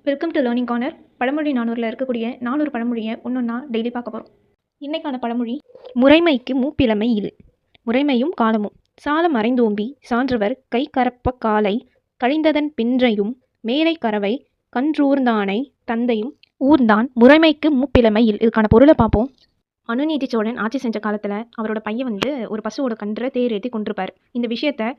Welcome to learning corner. பழமொழி 400ல் இருக்கக்கூடிய 400 பழமொழியை ஒன்றொன்னா டெய்லி பார்க்க போகிறோம். இன்றைக்கான பழமொழி, முறைமைக்கு மூப்பிலமை இல். முறைமையும் காலமும் சாலம் மறைந்தோம்பி சான்றவர் கை கரப்ப காலை கழிந்ததன் பின்றையும் மேலை கறவை கன்றூர்ந்தானை தந்தையும் ஊர்ந்தான் முறைமைக்கு மூப்பிலமை இல். இதுக்கான பொருளை பார்ப்போம். மனுநீதி சோழன் ஆட்சி செஞ்ச காலத்தில் அவரோட பையன் ஒரு பசுவோட கன்றை தேர் ஏற்றி கொண்டிருப்பார். இந்த விஷயத்த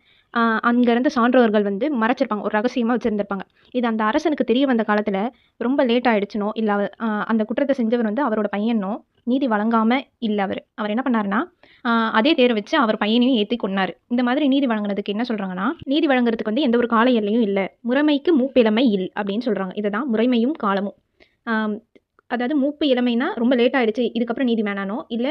அங்கே இருந்த சான்றோர்கள் மறைச்சிருப்பாங்க, ஒரு ரகசியமாக வச்சுருந்துருப்பாங்க. இது அந்த அரசனுக்கு தெரிய வந்த காலத்தில் ரொம்ப லேட் ஆகிடுச்சுனோ இல்லை அந்த குற்றத்தை செஞ்சவர் அவரோட பையனோ நீதி வழங்காமல் இல்லை. அவர் என்ன பண்ணாருன்னா அதே தேரை வச்சு அவர் பையனையும் ஏற்றி கொண்டார். இந்த மாதிரி நீதி வழங்கினதுக்கு என்ன சொல்கிறாங்கன்னா, நீதி வழங்குறதுக்கு எந்த ஒரு கால எல்லையும் இல்லை, முறைமைக்கு மூப்பிலமை இல் அப்படின்னு சொல்கிறாங்க. இதை தான் முறைமையும் காலமும். அதாவது மூப்பு இளமைனா ரொம்ப லேட் ஆகிடுச்சு, இதுக்கப்புறம் நீதி வேணானோ இல்லை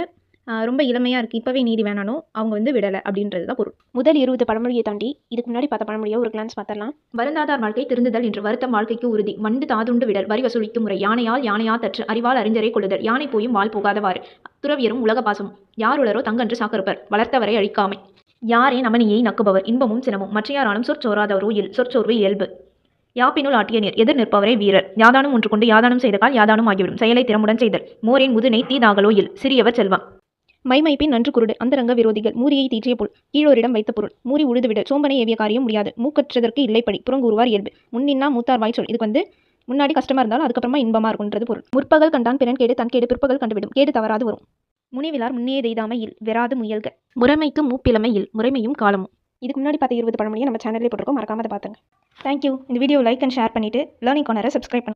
ரொம்ப இளமையாக இருக்குது இப்போவே நீதி வேணானோ அவங்க விடலை அப்படின்றது தான் பொருள். முதல் 20 பழமொழியை தாண்டி இதுக்கு முன்னாடி பார்த்த பழமொழியை ஒரு கிளான்ஸ் பார்த்தரலாம். வருந்தாதார் வாழ்க்கை திருந்துதல் என்று வருத்தம் வாழ்க்கைக்கு உறுதி. வண்டு தாதுண்டு விடல் வரி வசூலிக்கும் முறை. யானையா தற்று அறிவால் அறிஞரை கொள்ளுதல். யானை போயும் வால் போகாதவாறு. துறவியரும் உலக பாசமும். யார் உளரோ தங்கன்று சாக்கறுப்பர் வளர்த்தவரை அழிக்காமை. யாரே நமனியை நக்குபவர் இன்பமும் சினமும். மற்றையாராலும் சொற்சோராதவரோ சொற்சோர்வு இயல்பு. யாப்பினுள் ஆட்டிய நீர் எதிர் நிற்பவரே வீரர். யாதானும் ஒன்று கொண்டு யாதானும் செய்தகால் யாதானும் ஆகிவிடும். செயலை திறமுடன் செய்தல். மோரின் முதுனை தீதாகலோ இல். சிறியவர் செல்வம். மைமைப்பின் நன்று குருடு அந்தரங்க விரோதிகள். மூரியை தீற்றிய புல் கீழோரிடம் வைத்த பொருள். மூரி உழுதுவிட சோம்பனை ஏவிய காரியம் முடியாது. மூக்கற்றதற்கு இல்லைப்படி புறங்கூறுவார் இயல்பு. முன்னின்னா மூத்தார் வாய் சொல். இதுக்கு முன்னாடி கஷ்டமா இருந்தாலும் அதுக்கப்புறமா இன்பமா இருக்குன்றது பொருள். முற்பகல் கண்டான் பிறன் கேடு தன் கேடு பிற்பகல் கண்டுவிடும். கேடு தவறாது வரும். முனிவிலார் முன்னே தெய்தாமை இல் வெறாது முயல்க. முறைமைக்கு மூப்பிலமை இல். முறைமையும் காலமும். இதுக்கு முன்னாடி பார்த்த 20 பழமொழியை நம்ம சேனல்லே போட்டிருக்கோம், மறக்காம அதை பார்த்துங்க. தேங்க்யூ. இந்த வீடியோ லைக் அண்ட் ஷேர் பண்ணிட்டு லேர்னிங் கார்னரை சப்ஸ்கிரைப் பண்ணுங்க.